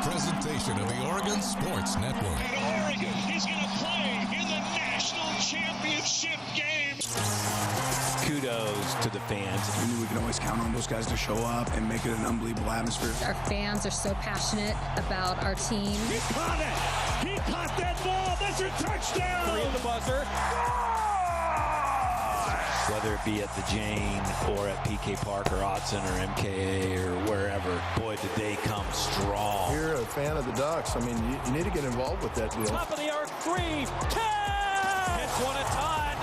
presentation of the Oregon Sports Network. And Oregon is going to play in the national championship game. Kudos to the fans. We knew we could always count on those guys to show up and make it an unbelievable atmosphere. Our fans are so passionate about our team. He caught it. He caught that ball. That's a touchdown. 3 at the buzzer. Whether it be at the Jane or at PK Park or Autzen or MKA or wherever, boy, did they come strong. You're a fan of the Ducks. I mean, you need to get involved with that deal. Top of the arc, 3, 10! It's one a ton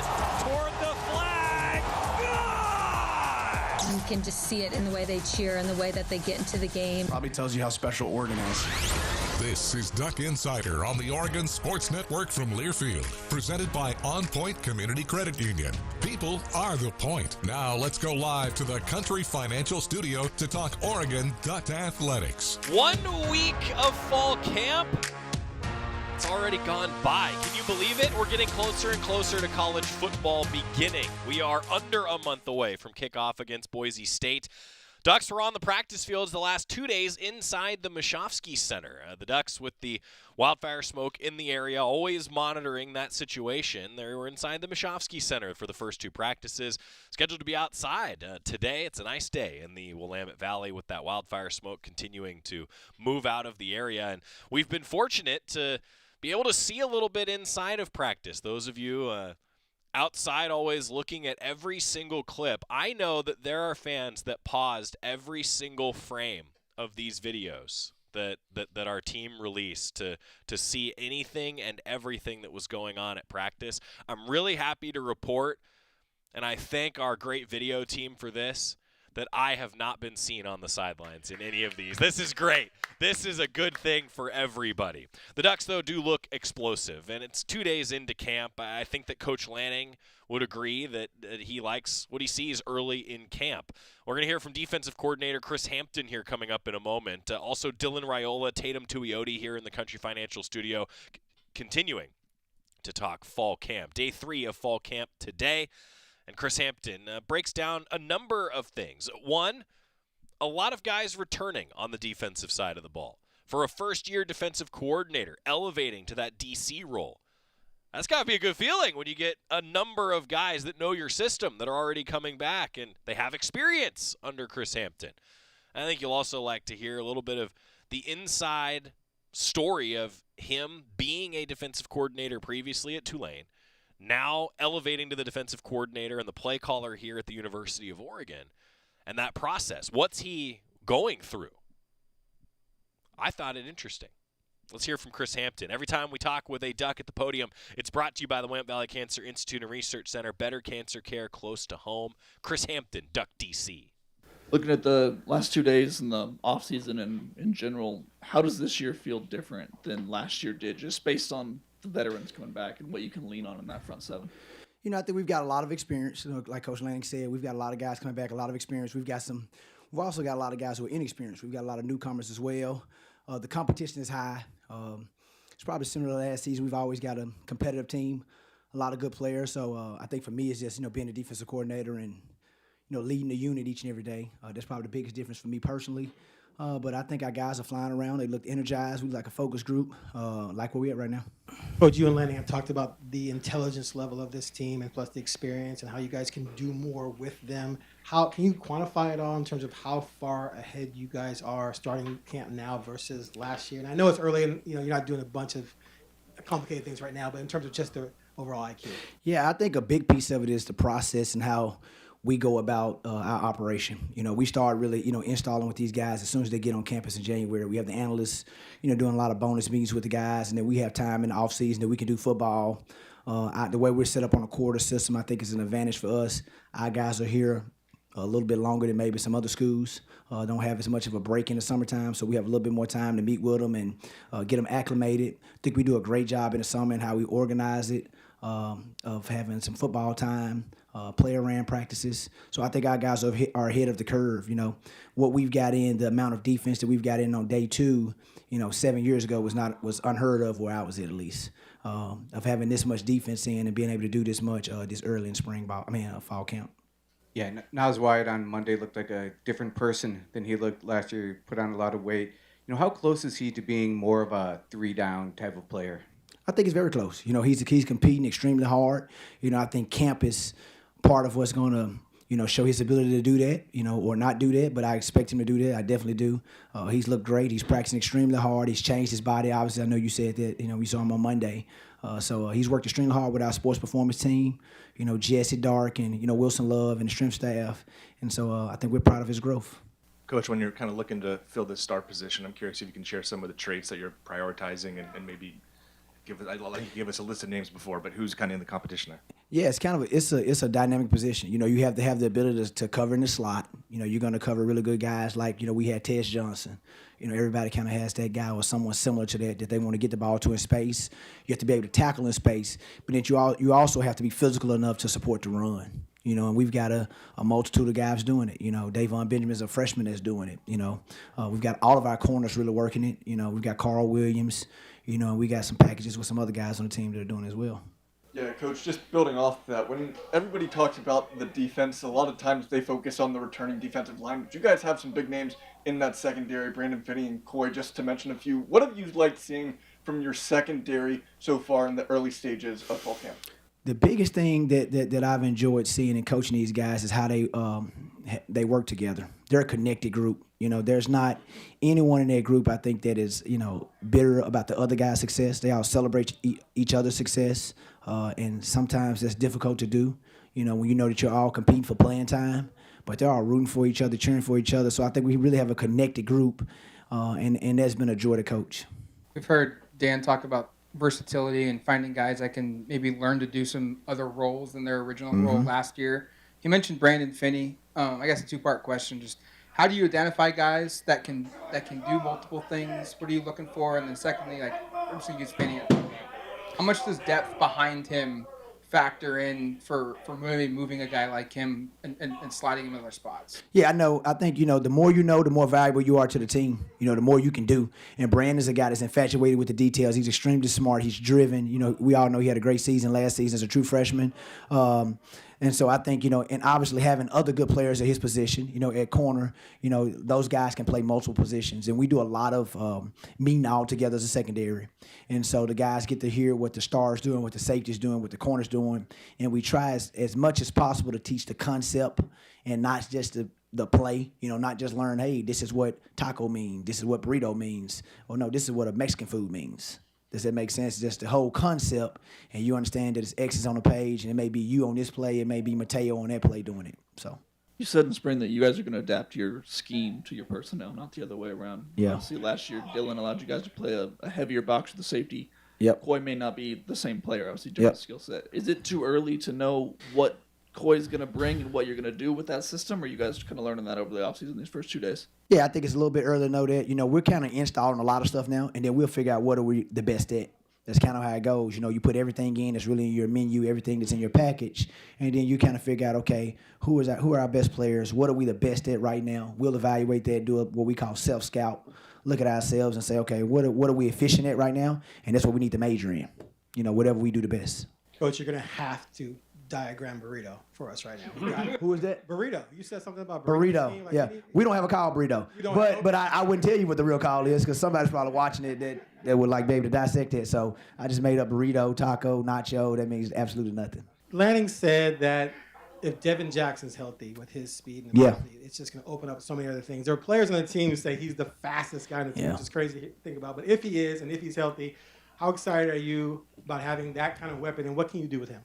toward the flag. God! You can just see it in the way they cheer and the way that they get into the game. Probably tells you how special Oregon is. This is Duck Insider on the Oregon Sports Network from Learfield, presented by OnPoint Community Credit Union. People are the point. Now let's go live to the Country Financial Studio to talk Oregon Duck athletics. 1 week of fall camp. It's already gone by. Can you believe it? We're getting closer and closer to college football beginning. We are under a month away from kickoff against Boise State. Ducks were on the practice fields the last 2 days inside the Mashofsky Center. The Ducks, with the wildfire smoke in the area, always monitoring that situation. They were inside the Mashofsky Center for the first 2 practices, scheduled to be outside. Today, it's a nice day in the Willamette Valley with that wildfire smoke continuing to move out of the area. And we've been fortunate to be able to see a little bit inside of practice. Those of you outside always looking at every single clip. I know that there are fans that paused every single frame of these videos that our team released to see anything and everything that was going on at practice. I'm really happy to report, and I thank our great video team for this, that I have not been seen on the sidelines in any of these. This is great. This is a good thing for everybody. The Ducks, though, do look explosive, and it's 2 days into camp. I think that Coach Lanning would agree that he likes what he sees early in camp. We're going to hear from defensive coordinator Chris Hampton here coming up in a moment. Also, Dylan Raiola, Tatum Tuiote here in the Country Financial Studio, continuing to talk fall camp. Day 3 of fall camp today. And Chris Hampton breaks down a number of things. One, a lot of guys returning on the defensive side of the ball. For a first-year defensive coordinator, elevating to that DC role. That's got to be a good feeling when you get a number of guys that know your system that are already coming back, and they have experience under Chris Hampton. I think you'll also like to hear a little bit of the inside story of him being a defensive coordinator previously at Tulane, now elevating to the defensive coordinator and the play caller here at the University of Oregon. And that process, what's he going through? I thought it interesting. Let's hear from Chris Hampton. Every time we talk with a Duck at the podium, it's brought to you by the Willamette Valley Cancer Institute and Research Center. Better cancer care close to home. Chris Hampton, Duck DC. Looking at the last 2 days in the offseason and in general, how does this year feel different than last year did, just based on the veterans coming back and what you can lean on in that front seven? You know, I think we've got a lot of experience. You know, like Coach Lanning said, we've got a lot of guys coming back, a lot of experience. We've also got a lot of guys who are inexperienced. We've got a lot of newcomers as well. The competition is high. It's probably similar to last season. We've always got a competitive team, a lot of good players. So I think for me, it's just, being a defensive coordinator and, leading the unit each and every day. That's probably the biggest difference for me personally. But I think our guys are flying around. They look energized. We like a focus group, like where we're at right now. Coach, you and Lanning have talked about the intelligence level of this team and plus the experience and how you guys can do more with them. How can you quantify it all in terms of how far ahead you guys are starting camp now versus last year? And I know it's early and you're not doing a bunch of complicated things right now, but in terms of just the overall IQ. Yeah, I think a big piece of it is the process and how we go about our operation. We start really, installing with these guys as soon as they get on campus in January. We have the analysts, doing a lot of bonus meetings with the guys, and then we have time in the off season that we can do football. The way we're set up on a quarter system, I think is an advantage for us. Our guys are here a little bit longer than maybe some other schools. Don't have as much of a break in the summertime, so we have a little bit more time to meet with them and get them acclimated. I think we do a great job in the summer and how we organize it, of having some football time, player-ran practices. So I think our guys are ahead of the curve. What we've got in, the amount of defense that we've got in on day 2, 7 years ago was unheard of where I was at least, of having this much defense in and being able to do this much this early in fall camp. Yeah, Nas Wyatt on Monday looked like a different person than he looked last year. He put on a lot of weight. how close is he to being more of a 3-down type of player? I think it's very close. He's competing extremely hard. I think camp is part of what's going to, show his ability to do that, or not do that, but I expect him to do that. I definitely do. He's looked great. He's practicing extremely hard. He's changed his body. Obviously, I know you said that, we saw him on Monday. So he's worked extremely hard with our sports performance team, Jesse Dark and, Wilson Love and the strength staff. And so I think we're proud of his growth. Coach, when you're kind of looking to fill this star position, I'm curious if you can share some of the traits that you're prioritizing and maybe give us a list of names before, but who's kind of in the competition there? Yeah, it's a dynamic position. You have to have the ability to cover in the slot. You're going to cover really good guys like, we had Tez Johnson. Everybody kind of has that guy or someone similar to that they want to get the ball to in space. You have to be able to tackle in space, but then you also have to be physical enough to support the run. And we've got a multitude of guys doing it. Davon Benjamin's a freshman that's doing it. We've got all of our corners really working it. We've got Carl Williams. We got some packages with some other guys on the team that are doing it as well. Yeah, Coach, just building off that, when everybody talks about the defense, a lot of times they focus on the returning defensive line. But you guys have some big names in that secondary, Brandon Finney and Coy, just to mention a few. What have you liked seeing from your secondary so far in the early stages of fall camp? The biggest thing that I've enjoyed seeing and coaching these guys is how they work together. They're a connected group. There's not anyone in that group, I think, that is, bitter about the other guy's success. They all celebrate each other's success, and sometimes that's difficult to do, when you know that you're all competing for playing time, but they're all rooting for each other, cheering for each other. So I think we really have a connected group, and that's been a joy to coach. We've heard Dan talk about versatility and finding guys that can maybe learn to do some other roles than their original role last year. You mentioned Brandon Finney. I guess a two-part question. Just how do you identify guys that can do multiple things? What are you looking for? And then secondly, I'm just going to use Finney. How much does depth behind him factor in for maybe moving a guy like him and sliding him in other spots? Yeah, I know. I think, the more you know, the more valuable you are to the team. The more you can do. And Brandon's a guy that's infatuated with the details. He's extremely smart. He's driven. We all know he had a great season last season as a true freshman. And so I think, and obviously having other good players at his position, at corner, those guys can play multiple positions. And we do a lot of meeting all together as a secondary. And so the guys get to hear what the stars doing, what the safety's doing, what the corner's doing. And we try as much as possible to teach the concept and not just the play, not just learn, hey, this is what taco means, this is what burrito means, or no, this is what a Mexican food means. Does that make sense? Just the whole concept, and you understand that it's X's on the page, and it may be you on this play, it may be Mateo on that play doing it. So you said in spring that you guys are going to adapt your scheme to your personnel, not the other way around. Yeah. Obviously, last year, Dylan allowed you guys to play a heavier box with the safety. Yep. Coy may not be the same player, obviously, different skill set. Is it too early to know what Coy's going to bring and what you're going to do with that system, or are you guys kind of learning that over the offseason these first 2 days? Yeah, I think it's a little bit early to know that. We're kind of installing a lot of stuff now, and then we'll figure out what are we the best at. That's kind of how it goes. You put everything in that's really in your menu, everything that's in your package, and then you kind of figure out, okay, who are our best players? What are we the best at right now? We'll evaluate that, do what we call self-scout, look at ourselves and say, okay, what are we efficient at right now? And that's what we need to major in, whatever we do the best. Coach, you're going to have to diagram burrito for us right now. Who is that? Burrito. You said something about burrito. Yeah, we don't have a call burrito, but I wouldn't tell you what the real call is because somebody's probably watching it that would be able to dissect it. So I just made up burrito, taco, nacho. That means absolutely nothing. Lanning said that if Devin Jackson's healthy with his speed and ability, it's just going to open up so many other things. There are players on the team who say he's the fastest guy on the team, which is crazy to think about. But if he is and if he's healthy, how excited are you about having that kind of weapon, and what can you do with him?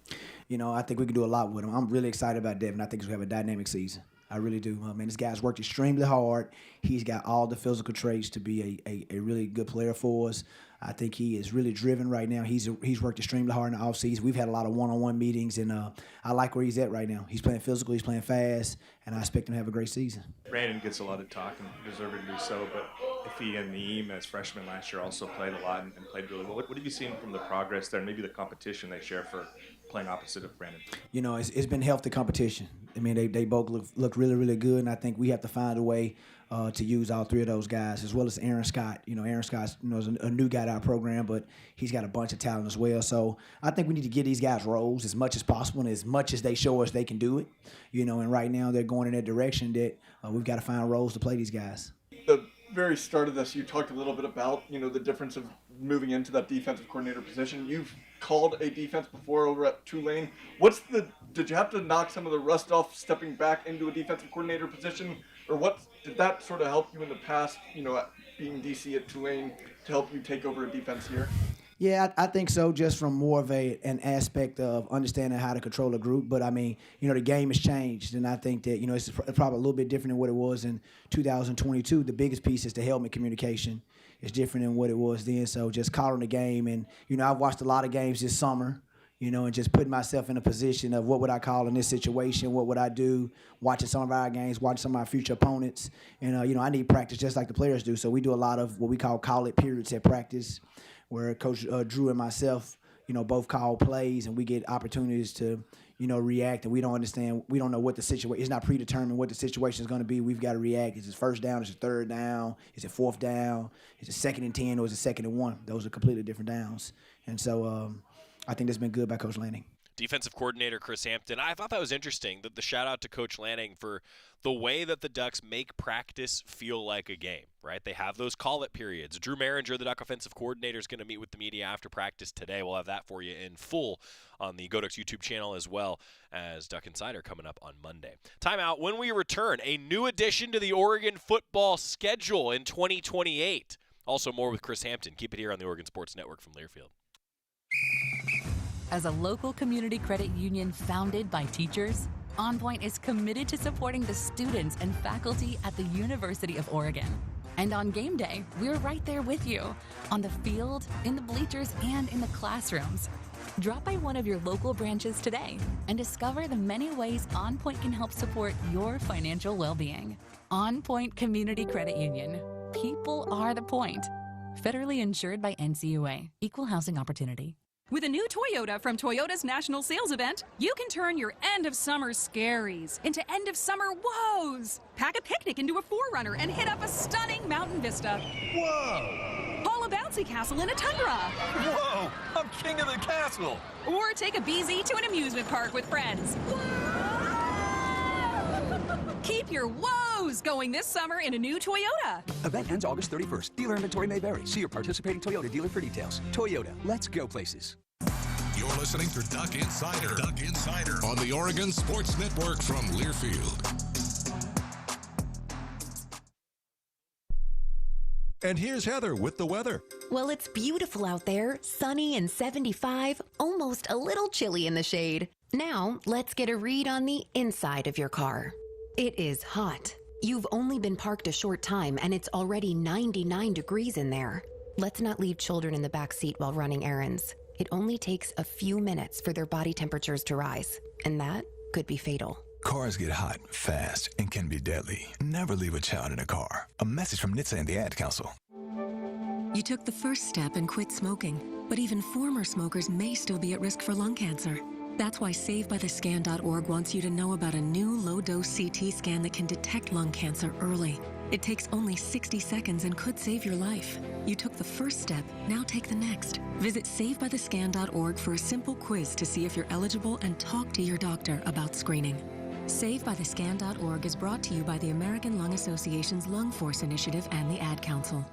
I think we can do a lot with him. I'm really excited about Devin. I think he's going to have a dynamic season. I really do. This guy's worked extremely hard. He's got all the physical traits to be a really good player for us. I think he is really driven right now. He's worked extremely hard in the offseason. We've had a lot of one-on-one meetings, and I like where he's at right now. He's playing physical, he's playing fast, and I expect him to have a great season. Brandon gets a lot of talk, and deservedly so, but if he and Neem as freshmen last year also played a lot and played really well, what have you seen from the progress there and maybe the competition they share for playing opposite of Brandon? It's been healthy competition. They both look really, really good, and I think we have to find a way to use all three of those guys, as well as Aaron Scott. Aaron Scott is a new guy to our program, but he's got a bunch of talent as well. So I think we need to give these guys roles as much as possible and as much as they show us they can do it. And right now they're going in that direction that we've got to find roles to play these guys. The very start of this, you talked a little bit about, the difference of moving into that defensive coordinator position. You've called a defense before over at Tulane. Did you have to knock some of the rust off stepping back into a defensive coordinator position? Or what did that sort of help you in the past, being DC at Tulane to help you take over a defense here? Yeah, I think so, just from more of an aspect of understanding how to control a group. But, I mean, the game has changed, and I think that, it's probably a little bit different than what it was in 2022. The biggest piece is the helmet communication. It's different than what it was then. So just calling the game, and, I've watched a lot of games this summer, and just putting myself in a position of what would I call in this situation, what would I do, watching some of our games, watching some of our future opponents. And, I need practice just like the players do. So we do a lot of what we call it periods at practice, where Coach Drew and myself, both call plays, and we get opportunities to, react, and we don't know what the situation, it's not predetermined what the situation is going to be. We've got to react. Is it first down? Is it third down? Is it fourth down? Is it 2nd and 10, or is it 2nd and 1? Those are completely different downs. And so I think that's been good by Coach Lanning. Defensive coordinator Chris Hampton. I thought that was interesting, that the shout out to Coach Lanning for the way that the Ducks make practice feel like a game, right? They have those call-it periods. Drew Maringer, the Duck offensive coordinator, is going to meet with the media after practice today. We'll have that for you in full on the Go Ducks YouTube channel, as well as Duck Insider coming up on Monday. Timeout. When we return, a new addition to the Oregon football schedule in 2028. Also more with Chris Hampton. Keep it here on the Oregon Sports Network from Learfield. As a local community credit union founded by teachers, OnPoint is committed to supporting the students and faculty at the University of Oregon. And on game day, we're right there with you, on the field, in the bleachers, and in the classrooms. Drop by one of your local branches today and discover the many ways OnPoint can help support your financial well-being. OnPoint Community Credit Union. People are the point. Federally insured by NCUA. Equal housing opportunity. With a new Toyota from Toyota's National Sales Event, you can turn your end-of-summer scaries into end-of-summer woes. Pack a picnic into a 4Runner and hit up a stunning mountain vista. Whoa! Haul a bouncy castle in a Tundra. Whoa! I'm king of the castle! Or take a BZ to an amusement park with friends. Keep your woes going this summer in a new Toyota. Event ends August 31st. Dealer inventory may vary. See your participating Toyota dealer for details. Toyota, let's go places. You're listening to Duck Insider. Duck Insider on the Oregon Sports Network from Learfield. And here's Heather with the weather. Well, it's beautiful out there, sunny and 75, almost a little chilly in the shade. Now, let's get a read on the inside of your car. It is hot. You've only been parked a short time and it's already 99 degrees in there. Let's not leave children in the back seat while running errands. It only takes a few minutes for their body temperatures to rise, and that could be fatal. Cars get hot, fast, and can be deadly. Never leave a child in a car. A message from NHTSA and the Ad Council. You took the first step and quit smoking, but even former smokers may still be at risk for lung cancer. That's why SaveByTheScan.org wants you to know about a new low-dose CT scan that can detect lung cancer early. It takes only 60 seconds and could save your life. You took the first step, now take the next. Visit SaveByTheScan.org for a simple quiz to see if you're eligible and talk to your doctor about screening. SaveByTheScan.org is brought to you by the American Lung Association's Lung Force Initiative and the Ad Council.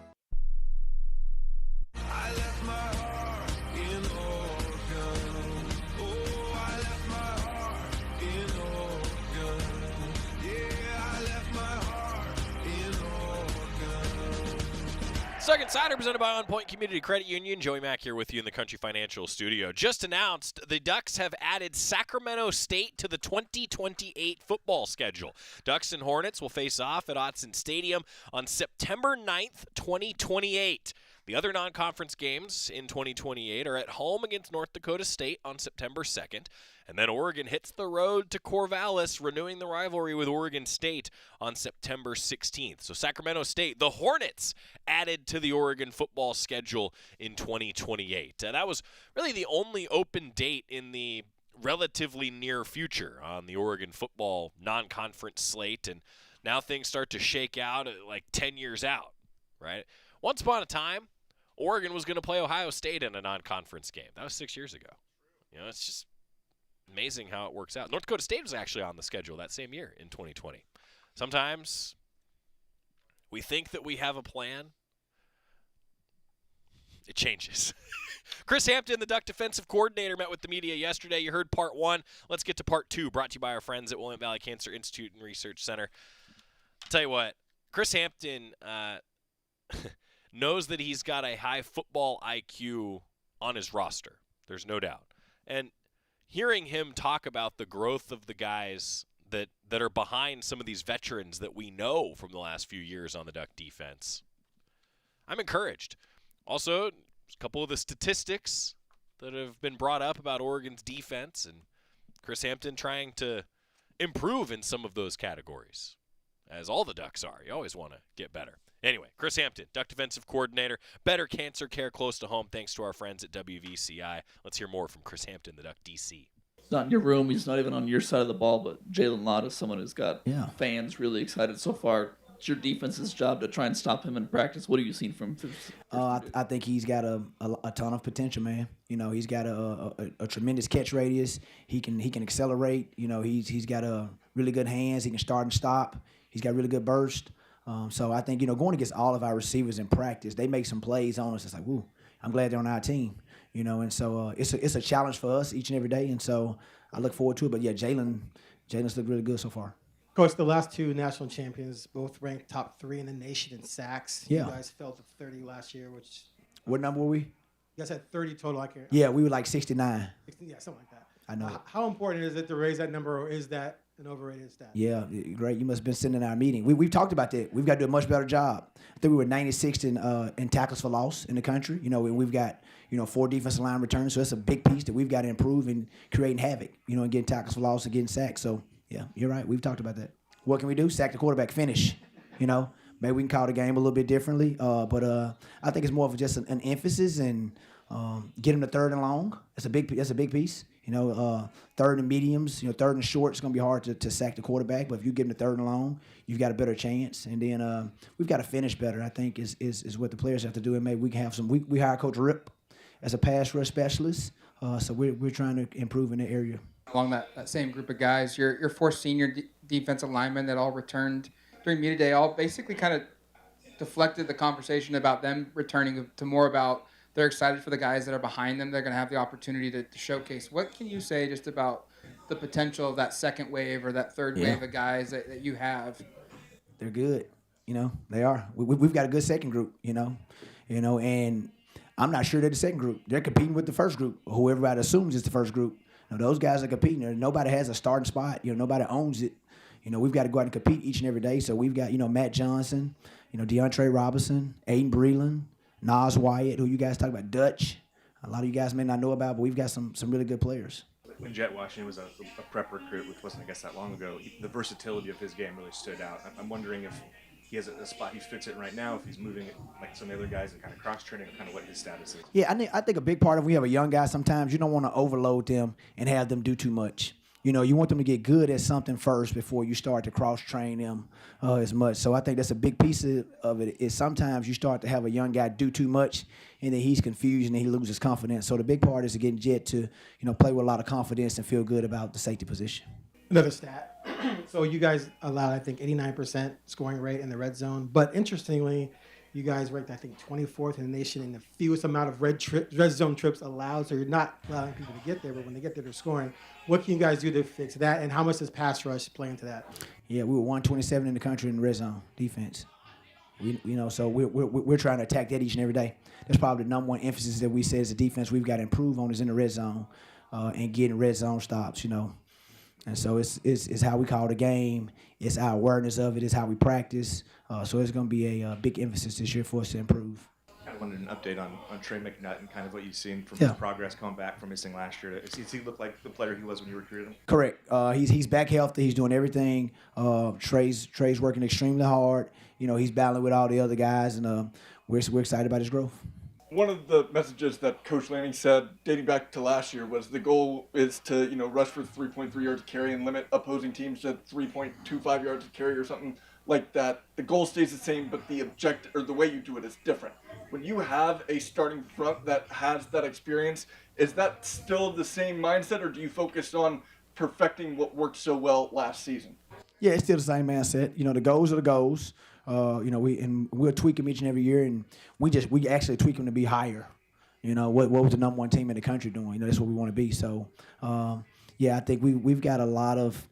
Duck Insider presented by OnPoint Community Credit Union. Joey Mack here with you in the Country Financial Studio. Just announced the Ducks have added Sacramento State to the 2028 football schedule. Ducks and Hornets will face off at Autzen Stadium on September 9th, 2028. The other non-conference games in 2028 are at home against North Dakota State on September 2nd, and then Oregon hits the road to Corvallis, renewing the rivalry with Oregon State on September 16th. So Sacramento State, the Hornets, added to the Oregon football schedule in 2028. That was really the only open date in the relatively near future on the Oregon football non-conference slate, and now things start to shake out at like 10 years out, right? Once upon a time, Oregon was going to play Ohio State in a non-conference game. That was 6 years ago. You know, it's just amazing how it works out. North Dakota State was actually on the schedule that same year in 2020. Sometimes we think that we have a plan, it changes. Chris Hampton, the Duck defensive coordinator, met with the media yesterday. You heard part 1. Let's get to part 2, brought to you by our friends at William Valley Cancer Institute and Research Center. I'll tell you what, Chris Hampton knows that he's got a high football IQ on his roster. There's no doubt. And hearing him talk about the growth of the guys that are behind some of these veterans that we know from the last few years on the Duck defense, I'm encouraged. Also, a couple of the statistics that have been brought up about Oregon's defense, and Chris Hampton trying to improve in some of those categories, as all the Ducks are. You always want to get better. Anyway, Chris Hampton, Duck defensive coordinator, better cancer care close to home thanks to our friends at WVCI. Let's hear more from Chris Hampton, the Duck DC. He's not in your room. He's not even on your side of the ball, but Jalen Lott is someone who's got fans really excited so far. It's your defense's job to try and stop him in practice. What have you seen from him? I think he's got a ton of potential, man. You know, he's got a tremendous catch radius. He can accelerate. You know, he's got a really good hands. He can start and stop. He's got really good burst. So I think, you know, going against all of our receivers in practice, they make some plays on us. It's like, woo, I'm glad they're on our team. You know, and so it's a challenge for us each and every day, and so I look forward to it. But yeah, Jalen's looked really good so far. Coach, the last 2 national champions both ranked top 3 in the nation in sacks. Yeah. You guys fell to 30 last year, which. What number were we? You guys had 30 total. Yeah, we were like 69. 60, yeah, something like that. I know. How important is it to raise that number, or is that an overrated stat? Yeah, great. You must have been sitting in our meeting. We've talked about that. We've got to do a much better job. I think we were 96th in tackles for loss in the country. You know, we've got 4 defensive line returns, so that's a big piece that we've got to improve in creating havoc. You know, and getting tackles for loss and getting sacks. So yeah, you're right. We've talked about that. What can we do? Sack the quarterback, finish. You know, maybe we can call the game a little bit differently. But I think it's more of just an emphasis and get him to 3rd and long. That's a big piece. You know, 3rd and mediums, 3rd and short, it's going to be hard to sack the quarterback. But if you give him the 3rd and long, you've got a better chance. And then we've got to finish better, I think, is what the players have to do. And maybe we can have some. We hire Coach Rip as a pass rush specialist. So we're trying to improve in that area. Along that same group of guys, your 4 senior defensive linemen that all returned during media day all basically kind of deflected the conversation about them returning to more about they're excited for the guys that are behind them. They're going to have the opportunity to showcase. What can you say just about the potential of that second wave or that third wave of guys that you have? They're good. You know, they are. We've got a good second group, and I'm not sure they're the second group. They're competing with the first group, who everybody assumes is the first group. Now, those guys are competing. Nobody has a starting spot. Nobody owns it. We've got to go out and compete each and every day. So we've got, Matt Johnson, DeAndre Robinson, Aiden Breland, Nas Wyatt, who you guys talk about, Dutch. A lot of you guys may not know about, but we've got some really good players. When Jet Washington was a prep recruit, which wasn't, I guess, that long ago, the versatility of his game really stood out. I'm wondering if he has a spot he fits in right now, if he's moving it like some other guys and kind of cross-training, kind of what his status is. Yeah, I think a big part of we have a young guy sometimes, you don't want to overload them and have them do too much. You want them to get good at something first before you start to cross-train them as much. So I think that's a big piece of it is sometimes you start to have a young guy do too much and then he's confused and then he loses confidence. So the big part is to get Jet to, play with a lot of confidence and feel good about the safety position. Another stat. So you guys allowed, I think, 89% scoring rate in the red zone. But interestingly, you guys ranked, I think, 24th in the nation in the fewest amount of red zone trips allowed. So you're not allowing people to get there, but when they get there, they're scoring. What can you guys do to fix that? And how much does pass rush play into that? Yeah, we were 127 in the country in the red zone defense. So we're trying to attack that each and every day. That's probably the number one emphasis that we say as a defense we've got to improve on is in the red zone and getting red zone stops, And so it's how we call the game. It's our awareness of it. It's how we practice. So it's going to be a big emphasis this year for us to improve. I wanted an update on Trey McNutt and kind of what you've seen from his progress coming back from missing last year. Does he look like the player he was when you recruited him? Correct. He's back healthy. He's doing everything. Trey's working extremely hard. He's battling with all the other guys, and we're excited about his growth. One of the messages that Coach Lanning said, dating back to last year, was the goal is to, rush for 3.3 yards of carry and limit opposing teams to 3.25 yards of carry or something like that. The goal stays the same, but the objective or the way you do it is different. When you have a starting front that has that experience, is that still the same mindset, or do you focus on perfecting what worked so well last season? Yeah, it's still the same mindset. The goals are the goals. We'll tweak them each and every year, and we actually tweak them to be higher. What was the number one team in the country doing? That's what we want to be. So, I think we've got a lot of,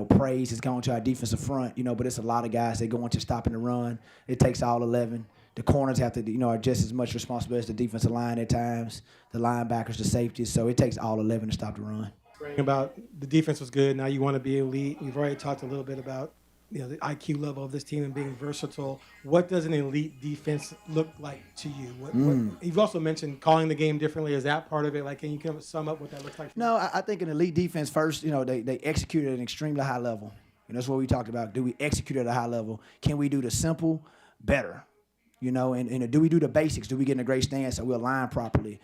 praise is going to our defensive front. But it's a lot of guys that go into stopping the run. It takes all 11. The corners have to, are just as much responsibility as the defensive line at times. The linebackers, the safeties. So it takes all 11 to stop the run. About the defense was good. Now you want to be elite. You've already talked a little bit about the IQ level of this team and being versatile. What does an elite defense look like to you? You've also mentioned calling the game differently. Is that part of it? Can you sum up what that looks like? No, I think an elite defense first, they execute at an extremely high level. And that's what we talked about. Do we execute at a high level? Can we do the simple better? And do we do the basics? Do we get in a great stance? So we align properly?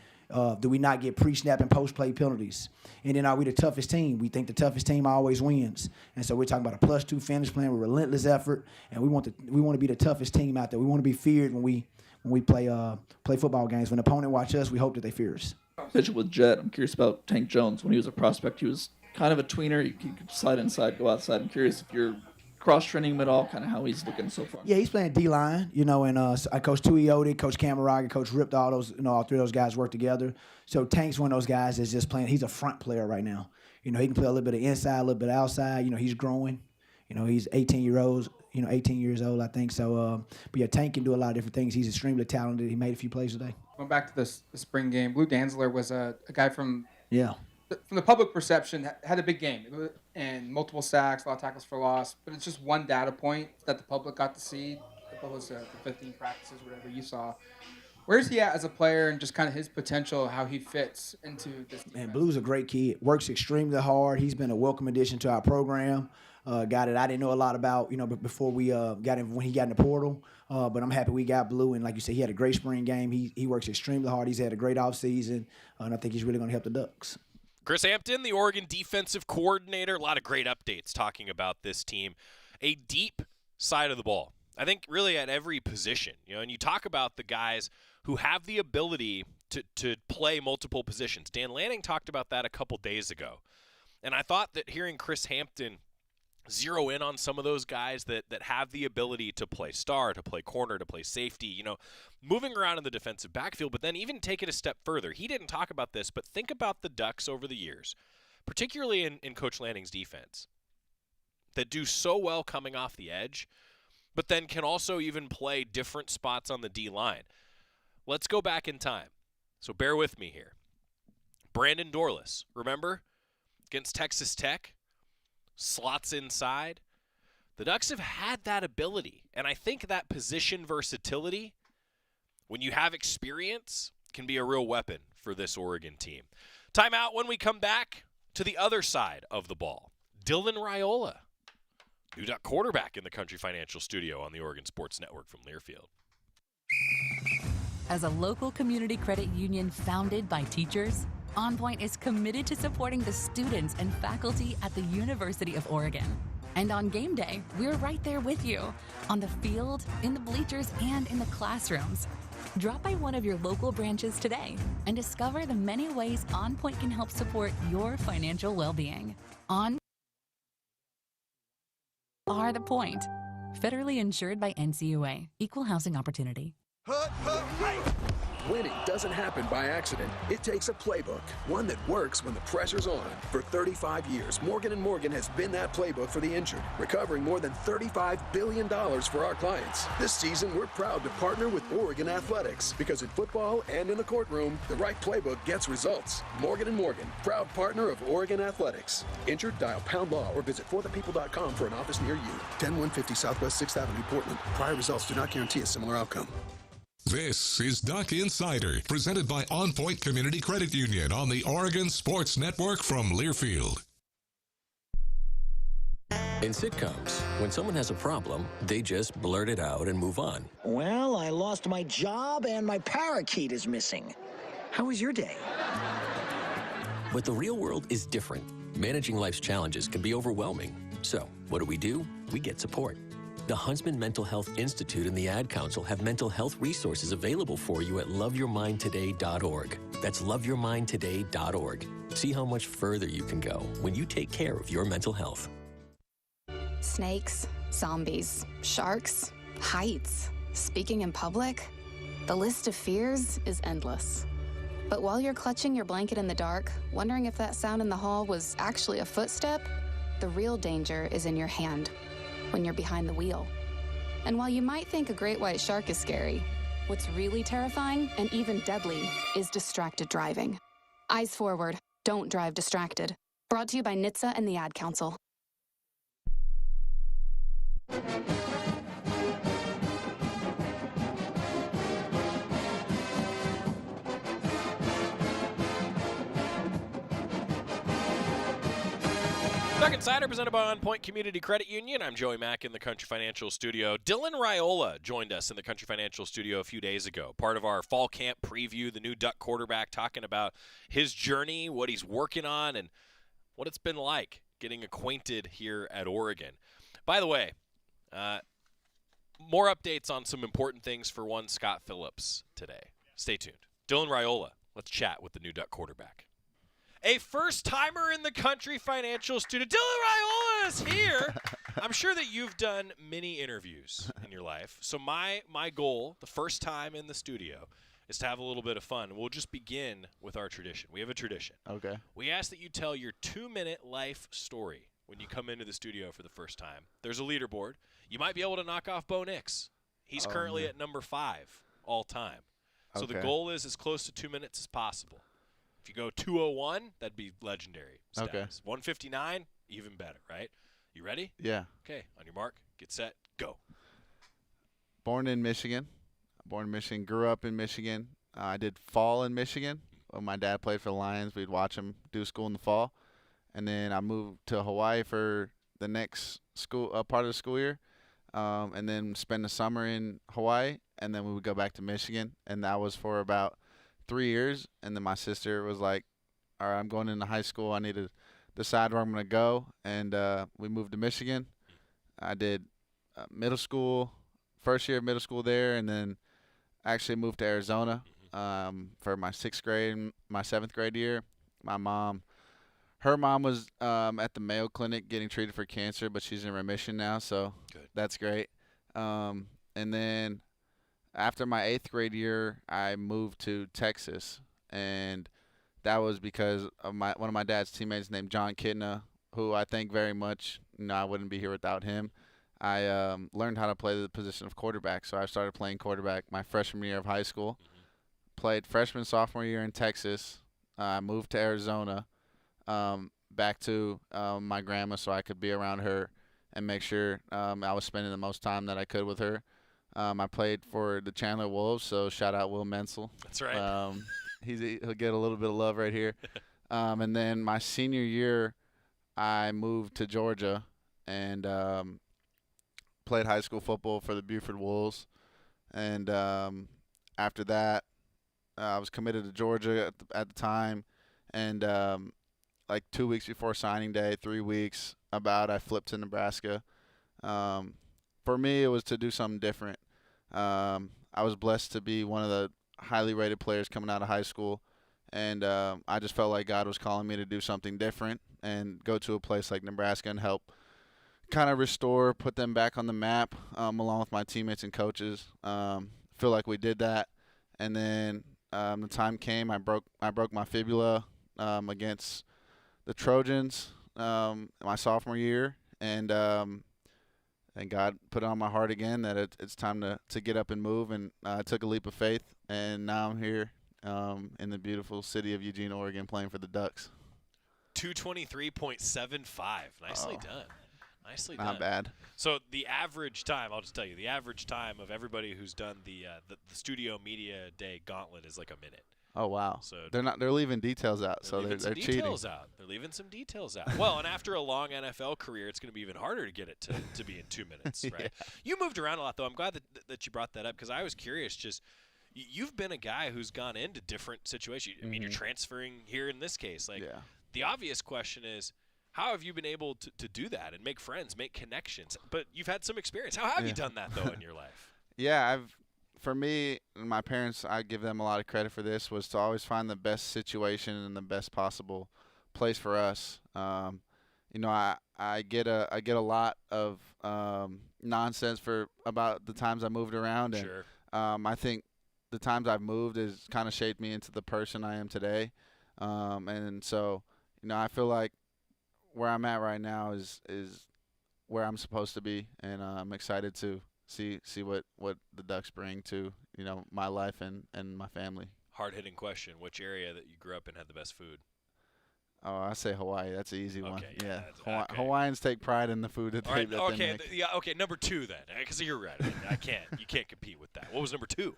Do we not get pre-snap and post-play penalties? And then are we the toughest team? We think the toughest team always wins. And so we're talking about a +2 finish plan with relentless effort, and we want to be the toughest team out there. We want to be feared when we play football games. When an opponent watch us, we hope that they fear us. With Jet, I'm curious about Tank Jones. When he was a prospect, he was kind of a tweener. He could slide inside, go outside. I'm curious if you're cross-training him at all, kind of how he's looking so far. Yeah, he's playing D-line, and Coach Tuiote, Coach Camaraga, Coach Ripped, all three of those guys work together. So Tank's one of those guys that's just playing. He's a front player right now. He can play a little bit of inside, a little bit of outside. He's growing. He's 18 years old, I think. So, but yeah, Tank can do a lot of different things. He's extremely talented. He made a few plays today. Going back to the spring game, Blue Danzler was a guy from the public perception, had a big game and multiple sacks, a lot of tackles for loss. But it's just one data point that the public got to see. The 15 practices, whatever you saw. Where's he at as a player and just kind of his potential, how he fits into this defense? Man, Blue's a great kid. Works extremely hard. He's been a welcome addition to our program. Guy that I didn't know a lot about, before we got him when he got in the portal. But I'm happy we got Blue. And like you said, he had a great spring game. He works extremely hard. He's had a great offseason. And I think he's really going to help the Ducks. Chris Hampton, the Oregon defensive coordinator. A lot of great updates talking about this team. A deep side of the ball. I think really at every position. And you talk about the guys who have the ability to play multiple positions. Dan Lanning talked about that a couple days ago. And I thought that hearing Chris Hampton zero in on some of those guys that have the ability to play star, to play corner, to play safety, moving around in the defensive backfield, but then even take it a step further. He didn't talk about this, but think about the Ducks over the years, particularly in Coach Lanning's defense, that do so well coming off the edge, but then can also even play different spots on the D-line. Let's go back in time. So bear with me here. Brandon Dorlus, remember? Against Texas Tech. Slots inside. The Ducks have had that ability, and I think that position versatility, when you have experience, can be a real weapon for this Oregon team. Timeout. When we come back to the other side of the ball. Dylan Raiola, new Duck quarterback in the Country Financial Studio on the Oregon Sports Network from Learfield. As a local community credit union founded by teachers, OnPoint is committed to supporting the students and faculty at the University of Oregon. And on game day, we're right there with you, on the field, in the bleachers, and in the classrooms. Drop by one of your local branches today and discover the many ways OnPoint can help support your financial well-being. On are the point. Federally insured by NCUA. Equal housing opportunity. Winning doesn't happen by accident. It takes a playbook, one that works when the pressure's on. For 35 years, Morgan & Morgan has been that playbook for the injured, recovering more than $35 billion for our clients. This season, we're proud to partner with Oregon Athletics, because in football and in the courtroom, the right playbook gets results. Morgan & Morgan, proud partner of Oregon Athletics. Injured? Dial #law or visit forthepeople.com for an office near you. 10150 Southwest 6th Avenue, Portland. Prior results do not guarantee a similar outcome. This is Duck Insider, presented by OnPoint Community Credit Union on the Oregon Sports Network from Learfield. In sitcoms, when someone has a problem, they just blurt it out and move on. Well, I lost my job and my parakeet is missing. How was your day? But the real world is different. Managing life's challenges can be overwhelming. So, what do? We get support. The Huntsman Mental Health Institute and the Ad Council have mental health resources available for you at loveyourmindtoday.org. That's loveyourmindtoday.org. See how much further you can go when you take care of your mental health. Snakes, zombies, sharks, heights, speaking in public. The list of fears is endless. But while you're clutching your blanket in the dark, wondering if that sound in the hall was actually a footstep, the real danger is in your hand, when you're behind the wheel. And while you might think a great white shark is scary, what's really terrifying and even deadly is distracted driving. Eyes forward, don't drive distracted. Brought to you by NHTSA and the Ad Council. Duck Insider presented by OnPoint Community Credit Union. I'm Joey Mack in the Country Financial Studio. Dylan Raiola joined us in the Country Financial Studio a few days ago, part of our fall camp preview, the new Duck quarterback, talking about his journey, what he's working on, and what it's been like getting acquainted here at Oregon. By the way, more updates on some important things for one Scott Phillips today. Stay tuned. Dylan Raiola, let's chat with the new Duck quarterback. A first-timer in the Country Financial Studio. Dylan Raiola is here. I'm sure that you've done many interviews in your life. So my goal, the first time in the studio, is to have a little bit of fun. We'll just begin with our tradition. We have a tradition. Okay. We ask that you tell your 2-minute life story when you come into the studio for the first time. There's a leaderboard. You might be able to knock off Bo Nix. He's currently at number 5 all time. So the goal is as close to 2 minutes as possible. If you go 2:01, that'd be legendary status. Okay. 1:59, even better, right? You ready? Yeah. Okay, on your mark, get set, go. Born in Michigan. Grew up in Michigan. I did fall in Michigan. When my dad played for the Lions, we'd watch him do school in the fall. And then I moved to Hawaii for the next school part of the school year, and then spend the summer in Hawaii, and then we would go back to Michigan, and that was for about 3 years. And then my sister was like, all right, I'm going into high school. I need to decide where I'm going to go. And we moved to Michigan. I did middle school, first year of middle school there, and then actually moved to Arizona for my 6th grade, my 7th grade year. Her mom was at the Mayo Clinic getting treated for cancer, but she's in remission now, so that's great. And then after my 8th grade year, I moved to Texas, and that was because of one of my dad's teammates named John Kidna, who I thank very much. I wouldn't be here without him. I learned how to play the position of quarterback, so I started playing quarterback my freshman year of high school. Played freshman, sophomore year in Texas. I moved to Arizona, back to my grandma so I could be around her and make sure I was spending the most time that I could with her. I played for the Chandler Wolves, so shout out Will Menzel. That's right. He'll get a little bit of love right here. And then my senior year, I moved to Georgia and played high school football for the Buford Wolves. And after that, I was committed to Georgia at the time. And like 2 weeks before signing day, 3 weeks I flipped to Nebraska. For me, it was to do something different. I was blessed to be one of the highly rated players coming out of high school, and I just felt like God was calling me to do something different and go to a place like Nebraska and help kind of put them back on the map, along with my teammates and coaches. Feel like we did that, and then the time came. I broke my fibula against the Trojans my sophomore year, and God put it on my heart again that it's time to get up and move, and I took a leap of faith, and now I'm here in the beautiful city of Eugene, Oregon, playing for the Ducks. 223.75. Nicely done. Nicely done. Not bad. So the average time, I'll just tell you, the average time of everybody who's done the Studio Media Day Gauntlet is like a minute. Oh wow! So they're leaving details out, so they're cheating. They're leaving some details out. Well, and after a long NFL career, it's going to be even harder to get it to be in 2 minutes, right? Yeah. You moved around a lot, though. I'm glad that you brought that up because I was curious. Just you've been a guy who's gone into different situations. I mean, you're transferring here in this case. The obvious question is, how have you been able to do that and make friends, make connections? But you've had some experience. How have you done that though in your life? Yeah, for me and my parents, I give them a lot of credit for this, was to always find the best situation and the best possible place for us. I get a lot of nonsense about the times I moved around, and Sure. I think the times I've moved has kind of shaped me into the person I am today, and so I feel like where I'm at right now is where I'm supposed to be, and I'm excited to see what the Ducks bring to my life and my family. Hard-hitting question. Which area that you grew up in had the best food? Oh, I say Hawaii. That's an easy one. Okay, Yeah, okay. Hawaiians take pride in the food that All right, they okay, make. okay. Number 2 then, because you're right. You can't compete with that. What was number 2?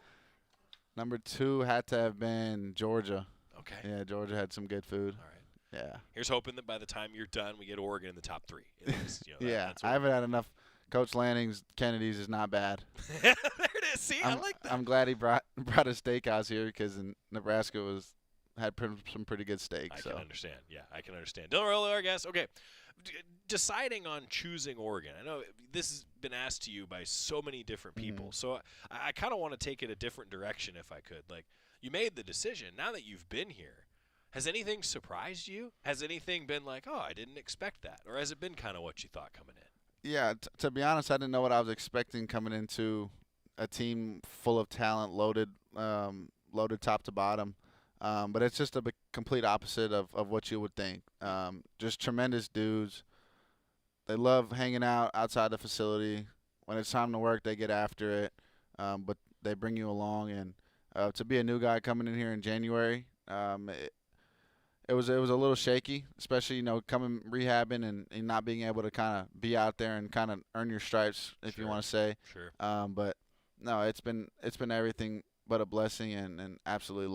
Number 2 had to have been Georgia. Okay. Yeah, Georgia had some good food. All right. Yeah. Here's hoping that by the time you're done, we get Oregon in the top 3. At least, Yeah, that's I haven't had enough. Coach Lanning's Kennedy's is not bad. there it is. See, I like that. I'm glad he brought a steakhouse here because in Nebraska had some pretty good steak. I can understand. Yeah, I can understand. Dylan Raiola, our guest. Okay, deciding on choosing Oregon. I know this has been asked to you by so many different people, so I kind of want to take it a different direction if I could. Like, you made the decision. Now that you've been here, has anything surprised you? Has anything been like, oh, I didn't expect that? Or has it been kind of what you thought coming in? Yeah, to be honest, I didn't know what I was expecting coming into a team full of talent, loaded top to bottom. But it's just a complete opposite of what you would think. Just tremendous dudes. They love hanging out outside the facility. When it's time to work, they get after it. But they bring you along. And to be a new guy coming in here in January, it was a little shaky, especially coming rehabbing and not being able to kind of be out there and kind of earn your stripes, if you want to say. Sure. But no, it's been everything but a blessing, and absolutely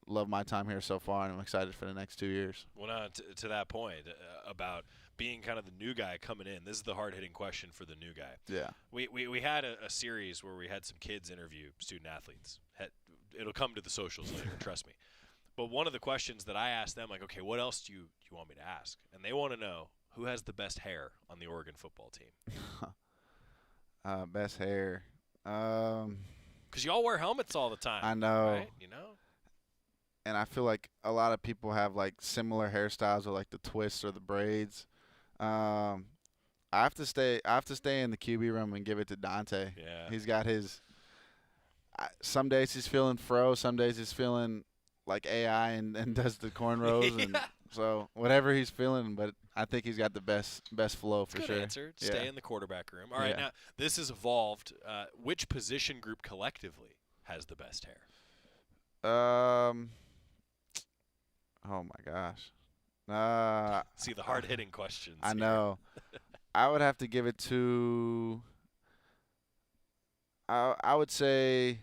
love my time here so far, and I'm excited for the next 2 years. Well, now to that point about being kind of the new guy coming in, this is the hard-hitting question for the new guy. Yeah. We had a series where we had some kids interview student athletes. It'll come to the socials later, trust me. But one of the questions that I asked them, like, okay, what else do you want me to ask? And they want to know who has the best hair on the Oregon football team. Best hair. Because you all wear helmets all the time. I know. Right? And I feel like a lot of people have like similar hairstyles or like the twists or the braids. I have to stay in the QB room and give it to Dante. Yeah. He's got his. Some days he's feeling fro. Some days he's feeling like AI and does the cornrows. Yeah. And so whatever he's feeling, but I think he's got the best flow for Good sure. answer. Stay in the quarterback room. All right, now this has evolved. Which position group collectively has the best hair? Oh my gosh. See the hard-hitting questions. I know. I would have to give it to. I would say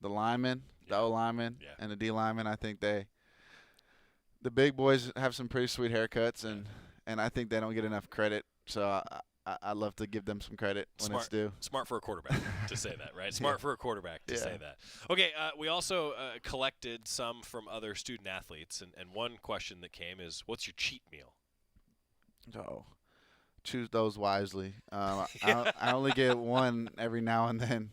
the linemen, the O linemen, and the D linemen. I think the big boys have some pretty sweet haircuts, and I think they don't get enough credit. So I'd love to give them some credit when it's due. Smart for a quarterback to say that, right? Smart for a quarterback to say that. Okay, we also collected some from other student athletes, and one question that came is, what's your cheat meal? Oh, choose those wisely. I only get one every now and then.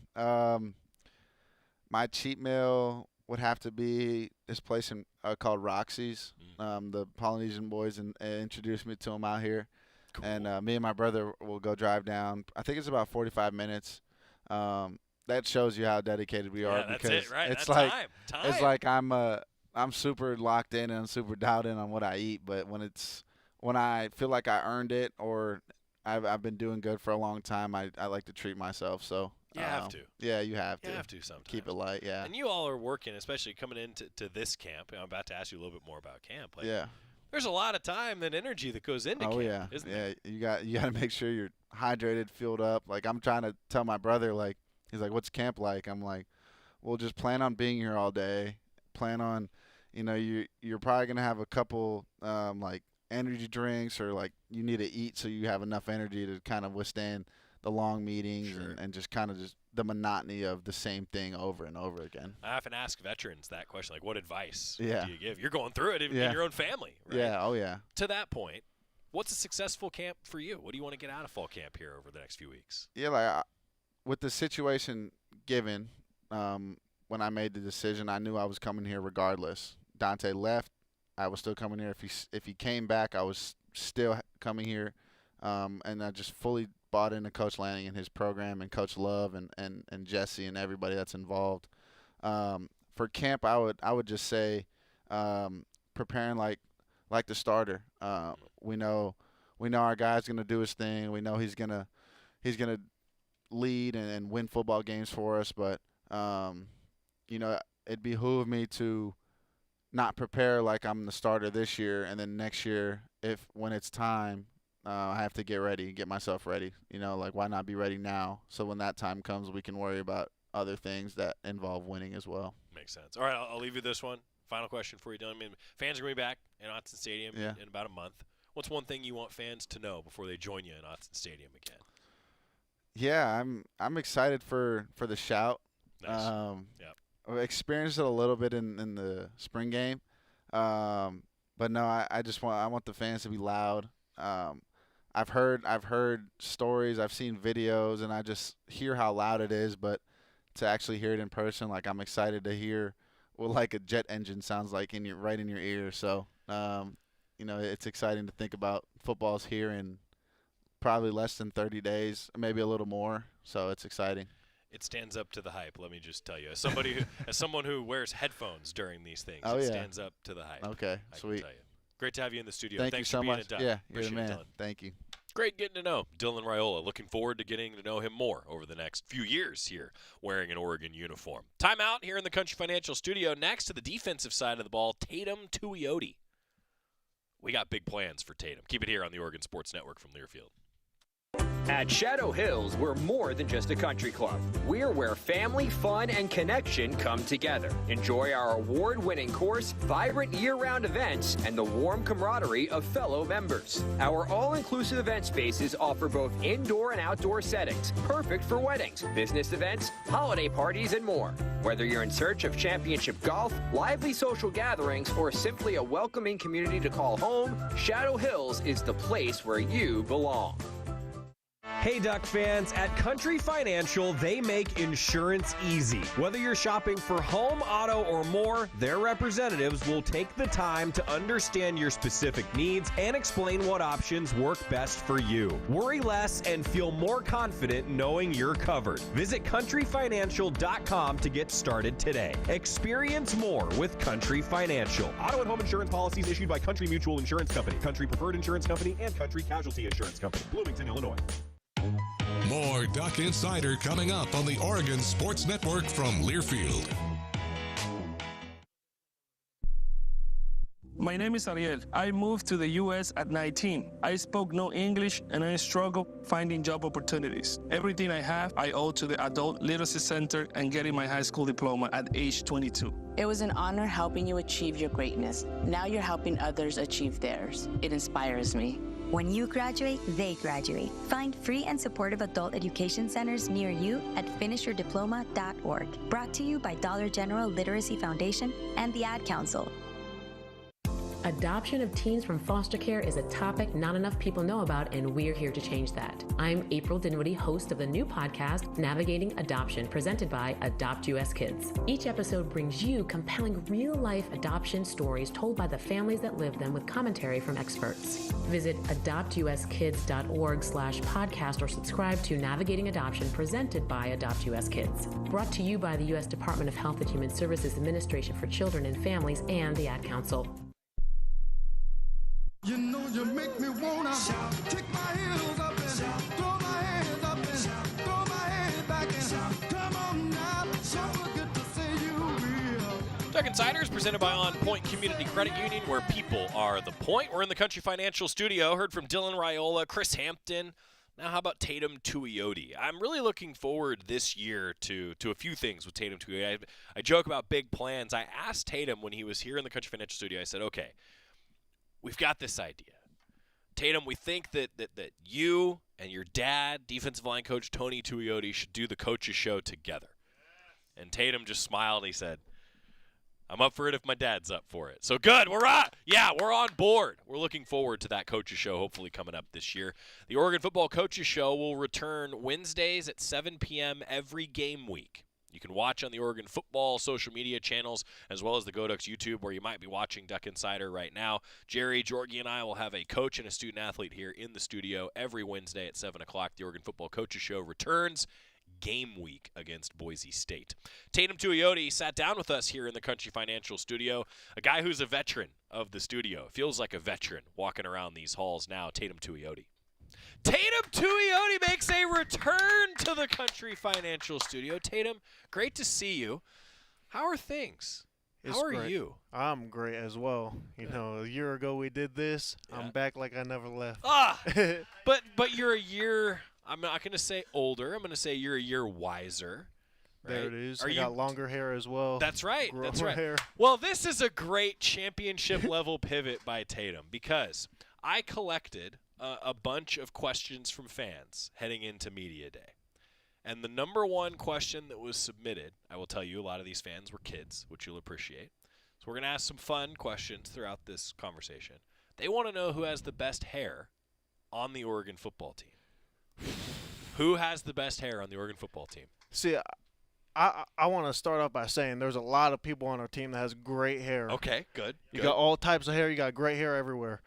My cheat meal would have to be this place called Roxy's. The Polynesian boys introduced me to them out here. Cool. And me and my brother will go drive down. I think it's about 45 minutes. That shows you how dedicated we are. That's because it, right? It's that's like time. It's like I'm super locked in and I'm super dialed in on what I eat. But when I feel like I earned it or I've been doing good for a long time, I like to treat myself. So you have to. Yeah, you have to. You have to sometimes. Keep it light. Yeah. And you all are working, especially coming into this camp. I'm about to ask you a little bit more about camp. Like, yeah. There's a lot of time and energy that goes into camp, isn't there? You got to make sure you're hydrated, fueled up. Like I'm trying to tell my brother, like he's like, "What's camp like?" I'm like, "Well, just plan on being here all day. Plan on, you're probably gonna have a couple like energy drinks or like you need to eat so you have enough energy to kind of withstand the long meetings and just kind of just the monotony of the same thing over and over again." I often ask veterans that question, like, what advice do you give? You're going through it in your own family, right? Yeah, oh yeah. To that point, what's a successful camp for you? What do you want to get out of fall camp here over the next few weeks? Yeah, like with the situation given, when I made the decision, I knew I was coming here regardless. Dante left, I was still coming here. If he came back, I was still coming here, and I just fully bought into Coach Lanning and his program and Coach Love and Jesse and everybody that's involved. For camp, I would just say preparing like the starter. We know our guy's gonna do his thing. We know he's gonna lead and win football games for us. But it behooved me to not prepare like I'm the starter this year, and then next year, when it's time, I have to get ready, get myself ready. Like, why not be ready now? So when that time comes, we can worry about other things that involve winning as well. Makes sense. All right, I'll leave you this one. Final question for you, Dylan. I mean, fans are going to be back in Autzen Stadium in about a month. What's one thing you want fans to know before they join you in Autzen Stadium again? Yeah, I'm excited for the shout. Nice. I experienced it a little bit in the spring game, but no, I want the fans to be loud. I've heard stories, I've seen videos, and I just hear how loud it is. But to actually hear it in person, like, I'm excited to hear what like a jet engine sounds like right in your ear. So it's exciting to think about. Football's here in probably less than 30 days, maybe a little more. So it's exciting. It stands up to the hype. Let me just tell you, as someone who wears headphones during these things, stands up to the hype. Okay, sweet. Can tell you. Great to have you in the studio. Thanks you so for being much. Doug. Yeah, you're Appreciate the man. it, Dylan. Thank you. Great getting to know Dylan Raiola. Looking forward to getting to know him more over the next few years here wearing an Oregon uniform. Timeout here in the Country Financial Studio. Next to the defensive side of the ball, Tatum Tuiote. We got big plans for Tatum. Keep it here on the Oregon Sports Network from Learfield. At Shadow Hills, we're more than just a country club. We're where family, fun, and connection come together. Enjoy our award-winning course, vibrant year-round events, and the warm camaraderie of fellow members. Our all-inclusive event spaces offer both indoor and outdoor settings, perfect for weddings, business events, holiday parties, and more. Whether you're in search of championship golf, lively social gatherings, or simply a welcoming community to call home, Shadow Hills is the place where you belong. Hey Duck fans, at Country Financial, they make insurance easy. Whether you're shopping for home, auto, or more, their representatives will take the time to understand your specific needs and explain what options work best for you. Worry less and feel more confident knowing you're covered. Visit countryfinancial.com to get started today. Experience more with Country Financial. Auto and home insurance policies issued by Country Mutual Insurance Company, Country Preferred Insurance Company, and Country Casualty Insurance Company, Bloomington, Illinois. More Duck Insider coming up on the Oregon Sports Network from Learfield. My name is Ariel. I moved to the U.S. at 19. I spoke no English and I struggled finding job opportunities. Everything I have, I owe to the Adult Literacy Center and getting my high school diploma at age 22. It was an honor helping you achieve your greatness. Now you're helping others achieve theirs. It inspires me. When you graduate, they graduate. Find free and supportive adult education centers near you at finishyourdiploma.org. Brought to you by Dollar General Literacy Foundation and the Ad Council. Adoption of teens from foster care is a topic not enough people know about, and we're here to change that. I'm April Dinwiddie, host of the new podcast, Navigating Adoption, presented by Adopt US Kids. Each episode brings you compelling real-life adoption stories told by the families that live them with commentary from experts. Visit adoptuskids.org/podcast or subscribe to Navigating Adoption, presented by Adopt US Kids. Brought to you by the U.S. Department of Health and Human Services Administration for Children and Families and the Ad Council. You know you make me wanna kick my heels up and throw my hands up and throw my head back and come on now, so good to see you real. Duck Insiders presented by OnPoint Community Credit Union, where people are the point. We're in the Country Financial Studio. Heard from Dylan Raiola, Chris Hampton. Now how about Tatum Tuiote? I'm really looking forward this year to a few things with Tatum Tuiote. I joke about big plans. I asked Tatum when he was here in the Country Financial Studio, I said, okay, we've got this idea. Tatum, we think that you and your dad, defensive line coach Tony Tuiote, should do the coaches show together. And Tatum just smiled. He said, I'm up for it if my dad's up for it. So good. We're on board. We're looking forward to that coaches show hopefully coming up this year. The Oregon Football Coaches Show will return Wednesdays at 7 p.m. every game week. You can watch on the Oregon football social media channels as well as the GoDucks YouTube, where you might be watching Duck Insider right now. Jerry, Jorgie, and I will have a coach and a student athlete here in the studio every Wednesday at 7 o'clock. The Oregon Football Coaches Show returns game week against Boise State. Tatum Tuiote sat down with us here in the Country Financial studio, a guy who's a veteran of the studio. Feels like a veteran walking around these halls now, Tatum Tuiote. Tatum Tuiote makes a return to the Country Financial studio. Tatum, great to see you. How are things? How are you? I'm great as well. You know, a year ago we did this. Yeah. I'm back like I never left. But you're a year, I'm not going to say older. I'm going to say you're a year wiser. Right? There it is. I got longer hair as well. That's right. That's right. Hair. Well, this is a great championship level pivot by Tatum, because I collected a bunch of questions from fans heading into Media Day. And the number one question that was submitted, I will tell you, a lot of these fans were kids, which you'll appreciate. So we're going to ask some fun questions throughout this conversation. They want to know who has the best hair on the Oregon football team. Who has the best hair on the Oregon football team? See, I want to start off by saying there's a lot of people on our team that has great hair. Okay, good. You got all types of hair. You got great hair everywhere.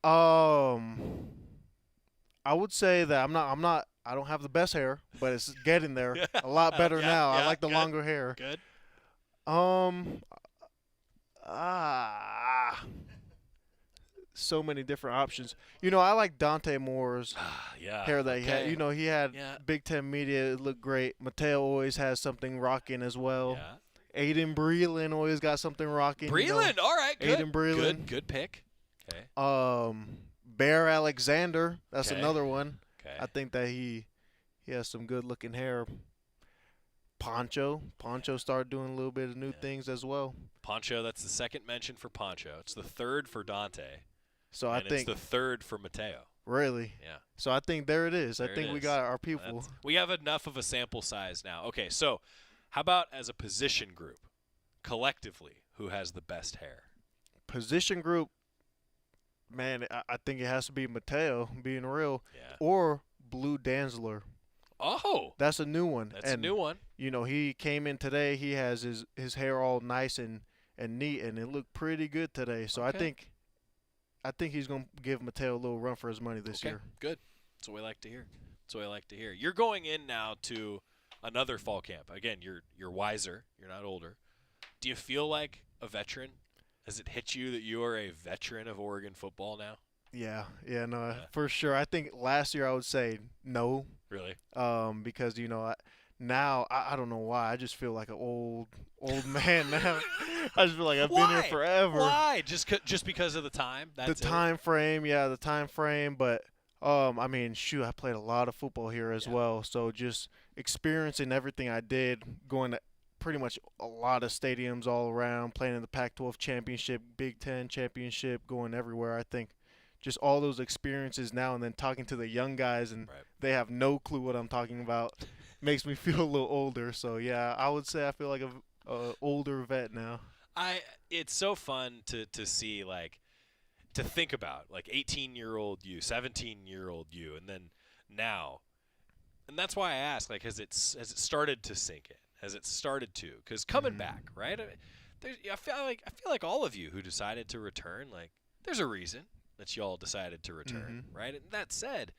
I would say that I don't have the best hair, but it's getting there a lot better now. I like the longer hair. Good. So many different options. You know, I like Dante Moore's hair that he had. You know, he had Big Ten Media. It looked great. Mateo always has something rocking as well. Yeah. Aiden Breland always got something rocking. Breland, all right, good. Aiden Breland. Good pick. Okay. Bear Alexander, that's another one. Okay. I think that he has some good-looking hair. Poncho started doing a little bit of new things as well. Poncho, that's the second mention for Poncho. It's the third for Dante. So I think it's the third for Mateo. Really? Yeah. So I think there it is. I think we got our people. We have enough of a sample size now. Okay, so how about as a position group, collectively, who has the best hair? Position group, man, I think it has to be Mateo, being real, yeah. Or Blue Danzler. Oh, that's a new one. That's a new one. You know, he came in today. He has his hair all nice and neat, and it looked pretty good today. So okay. I think he's gonna give Mateo a little run for his money this year. Good. That's what we like to hear. You're going in now to another fall camp. Again, you're wiser. You're not older. Do you feel like a veteran? Has it hit you that you are a veteran of Oregon football now? Yeah, for sure. I think last year I would say no. Really? Because you know, now I don't know why. I just feel like an old man now. I just feel like I've been here forever. Why? Just because of the time? That's the time frame, yeah, the time frame. But I mean, shoot, I played a lot of football here as well. So just experiencing everything I did, going to pretty much a lot of stadiums all around, playing in the Pac-12 championship, Big Ten championship, going everywhere. I think just all those experiences now, and then talking to the young guys, and they have no clue what I'm talking about, makes me feel a little older. So yeah, I would say I feel like a older vet now. It's so fun to see, like, to think about, like, 18-year-old you, 17-year-old you, and then now. And that's why I ask, like, has it started to sink in? Has it started to? Because coming back, right? I feel like all of you who decided to return, like, there's a reason that you all decided to return, right? And that said,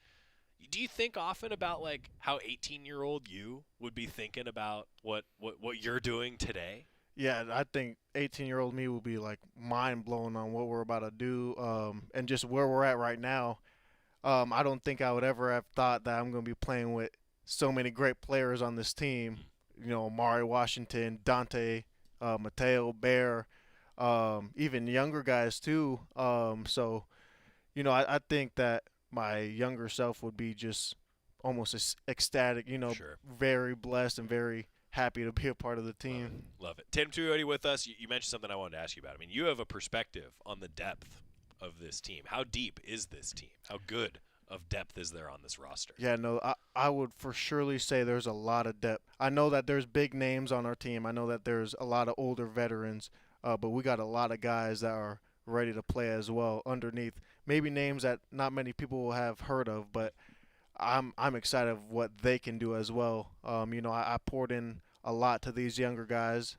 do you think often about, like, how 18-year-old you would be thinking about what you're doing today? Yeah, I think 18-year-old me will be, like, mind-blown on what we're about to do, and just where we're at right now. I don't think I would ever have thought that I'm going to be playing with so many great players on this team. You know, Amari Washington, Dante, Mateo, Bear, even younger guys too. So, you know, I think that my younger self would be just almost ecstatic, you know, very blessed and very happy to be a part of the team. Love it. Tatum Tuiote with us. You mentioned something I wanted to ask you about. I mean, you have a perspective on the depth of this team. How deep is this team? How good of depth is there on this roster? Yeah, no, I would for surely say there's a lot of depth. I know that there's big names on our team. I know that there's a lot of older veterans, but we got a lot of guys that are ready to play as well underneath. Maybe names that not many people will have heard of, but I'm excited of what they can do as well. You know, I poured in a lot to these younger guys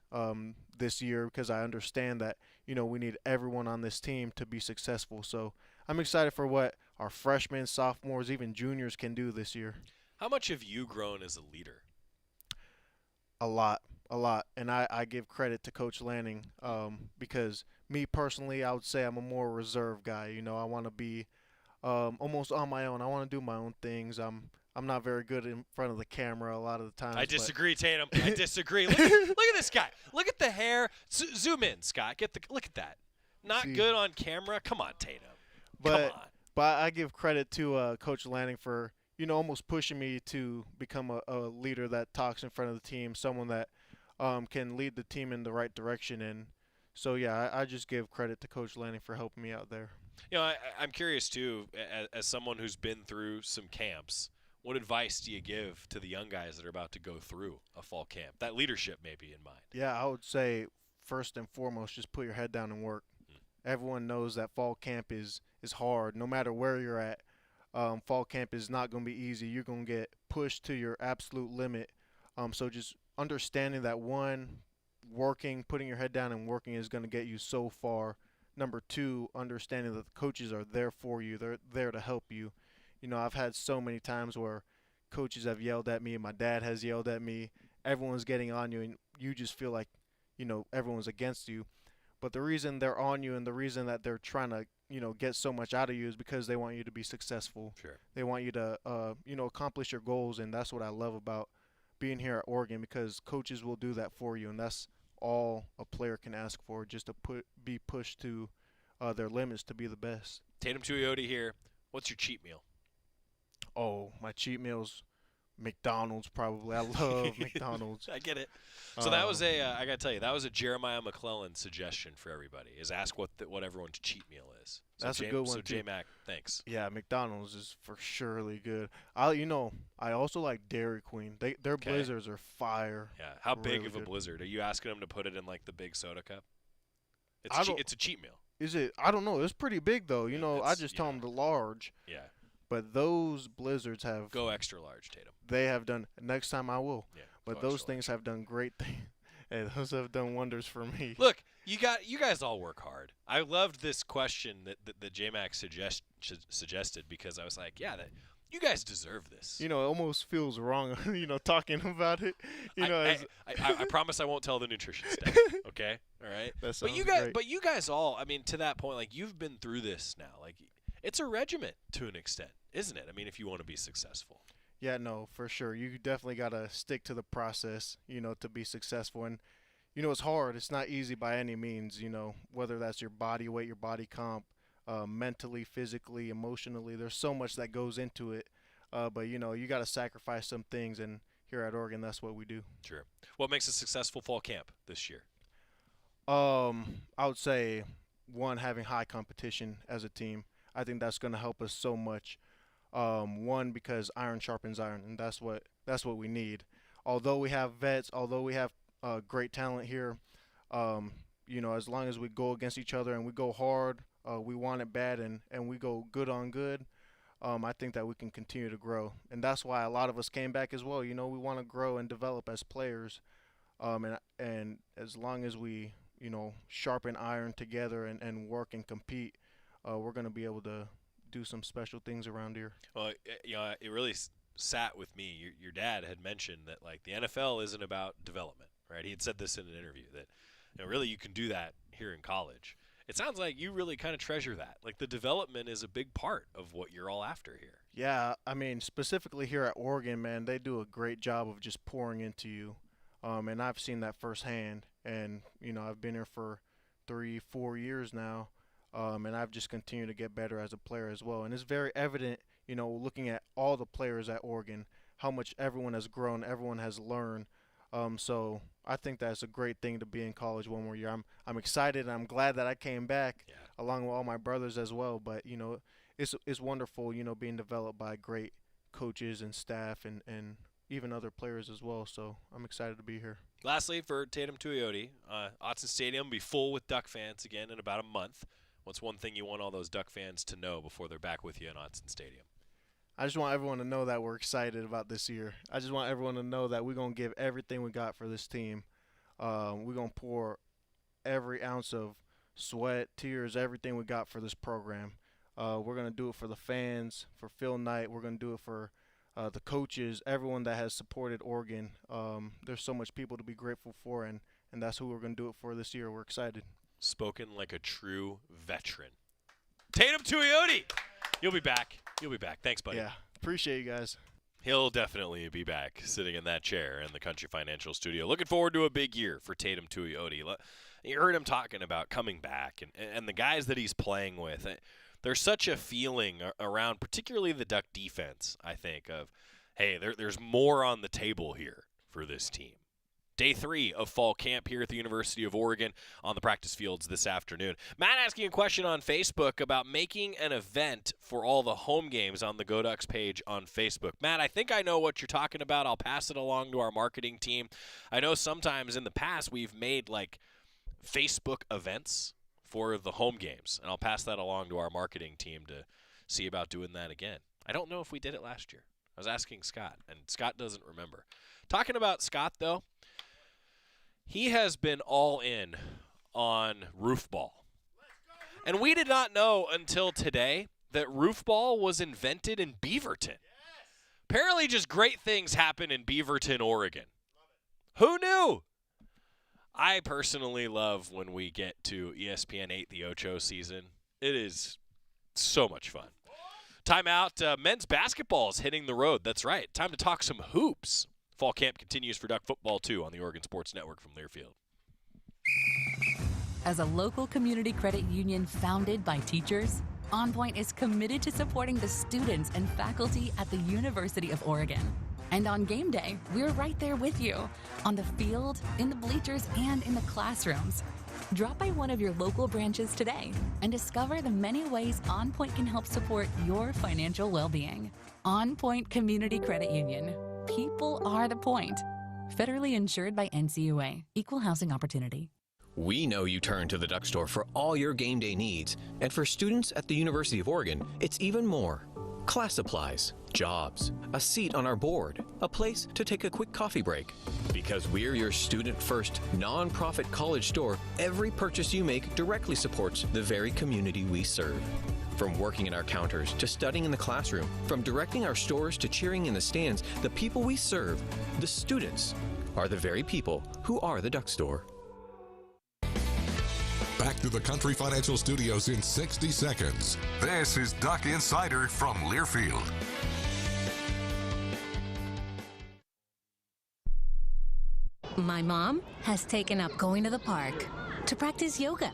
this year because I understand that, we need everyone on this team to be successful. So I'm excited for what our freshmen, sophomores, even juniors can do this year. How much have you grown as a leader? A lot. And I give credit to Coach Lanning because me personally, I would say I'm a more reserved guy. I want to be almost on my own. I want to do my own things. I'm not very good in front of the camera a lot of the times. I disagree, Tatum. I disagree. Look at this guy. Look at the hair. Zoom in, Scott. Look at that. Not good on camera. Come on, Tatum. Come on. But I give credit to Coach Lanning for almost pushing me to become a leader that talks in front of the team, someone that can lead the team in the right direction. And so yeah, I just give credit to Coach Lanning for helping me out there. I'm curious too, as someone who's been through some camps. What advice do you give to the young guys that are about to go through a fall camp? That leadership maybe in mind. Yeah, I would say first and foremost, just put your head down and work. Everyone knows that fall camp is hard. No matter where you're at, fall camp is not going to be easy. You're going to get pushed to your absolute limit. So just understanding that, one, putting your head down and working is going to get you so far. Number two, understanding that the coaches are there for you. They're there to help you. I've had so many times where coaches have yelled at me, my dad has yelled at me, everyone's getting on you, and you just feel like, everyone's against you. But the reason they're on you and the reason that they're trying to, get so much out of you is because they want you to be successful. Sure. They want you to, accomplish your goals, and that's what I love about being here at Oregon, because coaches will do that for you, and that's all a player can ask for, just to be pushed to their limits to be the best. Tatum Tuiote here. What's your cheat meal? Oh, my cheat meals, McDonald's probably. I love McDonald's. I get it. So that was I got to tell you, that was a Jeremiah McClellan suggestion for everybody, is ask what everyone's cheat meal is. So that's a good one, so too. J-Mac, thanks. Yeah, McDonald's is for surely good. I also like Dairy Queen. Their blizzards are fire. Yeah. How big really of a good. blizzard? Are you asking them to put it in, like, the big soda cup? It's a cheat meal. Is it? I don't know. It's pretty big, though. I just tell them the large. Yeah. But those blizzards have... Go extra large, Tatum. They have done... Next time I will. Yeah, but those things have done great things. Hey, those have done wonders for me. Look, you guys all work hard. I loved this question that J-Mac suggested because I was like, yeah, you guys deserve this. It almost feels wrong, talking about it. I promise I won't tell the nutrition staff. Okay, all right. That sounds great. But you guys all, I mean, to that point, like, you've been through this now. Like, it's a regiment to an extent, isn't it? I mean, if you want to be successful. Yeah, no, for sure. You definitely got to stick to the process, to be successful. And, it's hard. It's not easy by any means, whether that's your body weight, your body comp, mentally, physically, emotionally. There's so much that goes into it. But, you got to sacrifice some things. And here at Oregon, that's what we do. Sure. What makes a successful fall camp this year? I would say, one, having high competition as a team. I think that's going to help us so much. One, because iron sharpens iron, and that's what we need. Although we have vets, although we have great talent here, as long as we go against each other and we go hard, we want it bad, and we go good on good, I think that we can continue to grow. And that's why a lot of us came back as well. We want to grow and develop as players, and as long as we, sharpen iron together and work and compete, we're going to be able to do some special things around here. Well, it really sat with me. Your dad had mentioned that, like, the NFL isn't about development, right? He had said this in an interview that really you can do that here in college. It sounds like you really kind of treasure that. Like, the development is a big part of what you're all after here. Yeah, I mean, specifically here at Oregon, man, they do a great job of just pouring into you. And I've seen that firsthand. And, I've been here for 3-4 years now. And I've just continued to get better as a player as well. And it's very evident, looking at all the players at Oregon, how much everyone has grown, everyone has learned. So I think that's a great thing to be in college one more year. I'm excited, and I'm glad that I came back along with all my brothers as well. But, it's wonderful, you being developed by great coaches and staff and even other players as well. So I'm excited to be here. Lastly, for Tatum Tuiote, Autzen Stadium will be full with Duck fans again in about a month. What's one thing you want all those Duck fans to know before they're back with you in Autzen Stadium? I just want everyone to know that we're excited about this year. I just want everyone to know that we're going to give everything we got for this team. We're going to pour every ounce of sweat, tears, everything we got for this program. We're going to do it for the fans, for Phil Knight. We're going to do it for the coaches, everyone that has supported Oregon. There's so much people to be grateful for, and that's who we're going to do it for this year. We're excited. Spoken like a true veteran. Tatum Tuiote, you'll be back. You'll be back. Thanks, buddy. Yeah, appreciate you guys. He'll definitely be back sitting in that chair in the Country Financial Studio. Looking forward to a big year for Tatum Tuiote. You heard him talking about coming back and the guys that he's playing with. There's such a feeling around particularly the Duck defense, I think, of, hey, there's more on the table here for this team. Day 3 of fall camp here at the University of Oregon on the practice fields this afternoon. Matt asking a question on Facebook about making an event for all the home games on the Go Ducks page on Facebook. Matt, I think I know what you're talking about. I'll pass it along to our marketing team. I know sometimes in the past we've made like Facebook events for the home games, and I'll pass that along to our marketing team to see about doing that again. I don't know if we did it last year. I was asking Scott, and Scott doesn't remember. Talking about Scott, though, he has been all in on roof ball. And we did not know until today that roof ball was invented in Beaverton. Apparently just great things happen in Beaverton, Oregon. Who knew? I personally love when we get to ESPN 8 the Ocho season. It is so much fun. Timeout. Men's basketball is hitting the road. That's right. Time to talk some hoops. Fall camp continues for Duck football, too, on the Oregon Sports Network from Learfield. As a local community credit union founded by teachers, OnPoint is committed to supporting the students and faculty at the University of Oregon. And on game day, we're right there with you, on the field, in the bleachers, and in the classrooms. Drop by one of your local branches today and discover the many ways OnPoint can help support your financial well-being. OnPoint Community Credit Union. People are the point. Federally insured by NCUA. Equal housing opportunity. We know you turn to the Duck Store for all your game day needs. And for students at the University of Oregon, it's even more. Class supplies, jobs, a seat on our board, a place to take a quick coffee break. Because we're your student-first, non-profit college store, every purchase you make directly supports the very community we serve. From working at our counters to studying in the classroom, from directing our stores to cheering in the stands, the people we serve, the students, are the very people who are the Duck Store. Back to the Country Financial Studios in 60 seconds. This is Duck Insider from Learfield. My mom has taken up going to the park to practice yoga.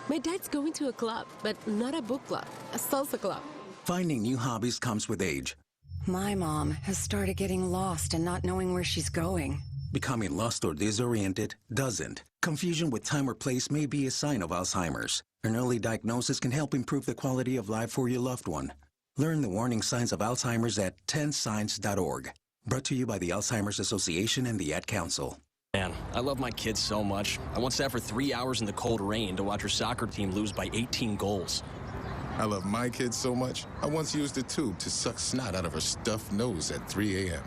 My dad's going to a club, but not a book club, a salsa club. Finding new hobbies comes with age. My mom has started getting lost and not knowing where she's going. Becoming lost or disoriented doesn't. Confusion with time or place may be a sign of Alzheimer's. An early diagnosis can help improve the quality of life for your loved one. Learn the warning signs of Alzheimer's at 10signs.org. Brought to you by the Alzheimer's Association and the Ad Council. Man, I love my kids so much. I once sat for 3 hours in the cold rain to watch her soccer team lose by 18 goals. I love my kids so much, I once used a tube to suck snot out of her stuffed nose at 3 a.m.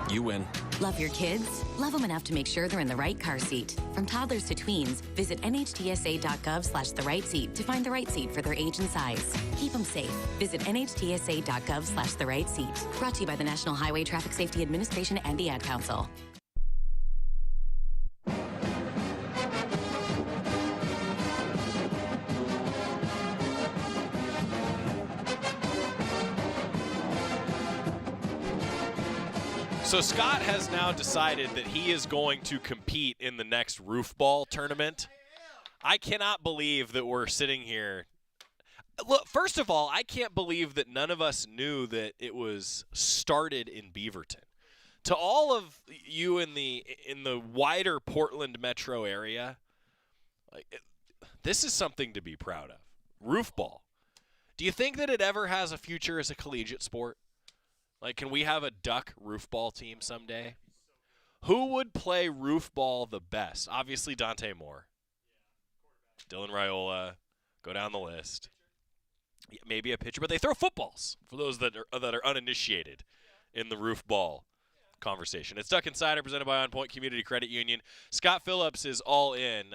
You win. Love your kids? Love them enough to make sure they're in the right car seat. From toddlers to tweens, visit nhtsa.gov/the right seat to find the right seat for their age and size. Keep them safe. Visit nhtsa.gov/the right seat. Brought to you by the National Highway Traffic Safety Administration and the Ad Council. So Scott has now decided that he is going to compete in the next roof ball tournament. I cannot believe that we're sitting here. Look, first of all, I can't believe that none of us knew that it was started in Beaverton. To all of you in the wider Portland metro area, this is something to be proud of. Roof ball. Do you think that it ever has a future as a collegiate sport? Like, can we have a Duck roof ball team someday? Who would play roof ball the best? Obviously, Dante Moore. Dylan Raiola. Go down the list. maybe a pitcher, but they throw footballs for those that are uninitiated in the roof ball conversation. It's Duck Insider presented by OnPoint Community Credit Union. Scott Phillips is all in.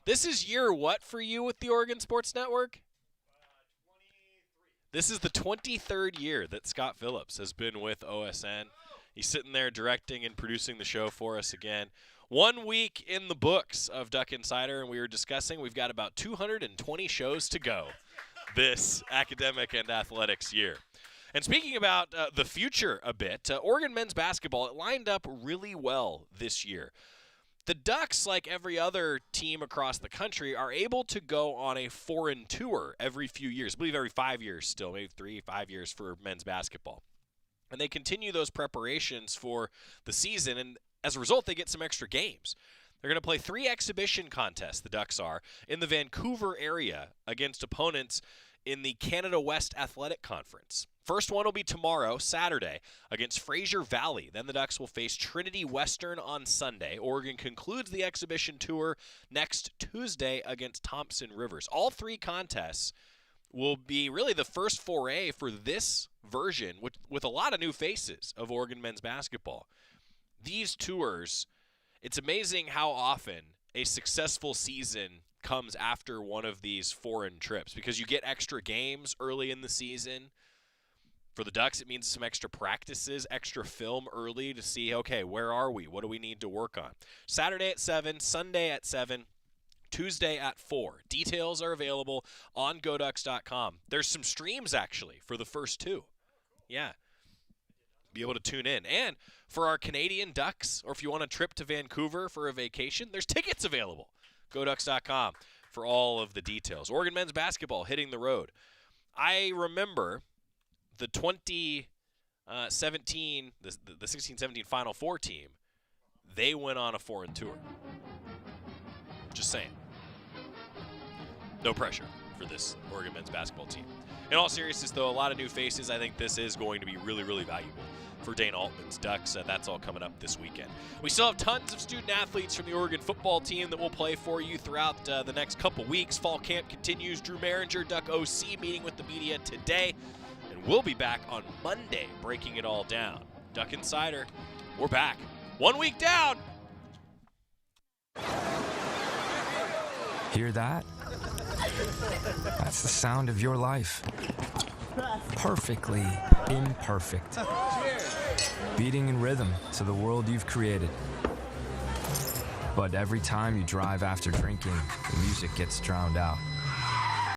This is year what for you with the Oregon Sports Network? 23. This is the 23rd year that Scott Phillips has been with OSN. He's sitting there directing and producing the show for us again. 1 week in the books of Duck Insider, and we were discussing we've got about 220 shows to go this academic and athletics year. And speaking about the future a bit, Oregon men's basketball, it lined up really well this year. The Ducks, like every other team across the country, are able to go on a foreign tour every few years. I believe every 5 years still, maybe 3-5 years for men's basketball. And they continue those preparations for the season, and as a result, they get some extra games. They're going to play 3 exhibition contests, the Ducks are, in the Vancouver area against opponents in the Canada West Athletic Conference. First one will be tomorrow, Saturday, against Fraser Valley. Then the Ducks will face Trinity Western on Sunday. Oregon concludes the exhibition tour next Tuesday against Thompson Rivers. All 3 contests will be really the first foray for this version with a lot of new faces of Oregon men's basketball. These tours, it's amazing how often a successful season comes after one of these foreign trips because you get extra games early in the season. For the Ducks, it means some extra practices, extra film early to see, okay, where are we? What do we need to work on? Saturday at 7, Sunday at 7, Tuesday at 4. Details are available on GoDucks.com. There's some streams, actually, for the first 2. Yeah. Be able to tune in. And for our Canadian Ducks, or if you want a trip to Vancouver for a vacation, there's tickets available. GoDucks.com for all of the details. Oregon men's basketball hitting the road. I remember the 2017, the 16-17 Final Four team, they went on a foreign tour. Just saying. No pressure for this Oregon men's basketball team. In all seriousness, though, a lot of new faces. I think this is going to be really, really valuable for Dane Altman's Ducks. That's all coming up this weekend. We still have tons of student athletes from the Oregon football team that will play for you throughout the next couple weeks. Fall camp continues. Drew Maringer, Duck OC, meeting with the media today. And we'll be back on Monday breaking it all down. Duck Insider, we're back. 1 week down. Hear that? That's the sound of your life. Perfectly imperfect. Beating in rhythm to the world you've created. But every time you drive after drinking, the music gets drowned out.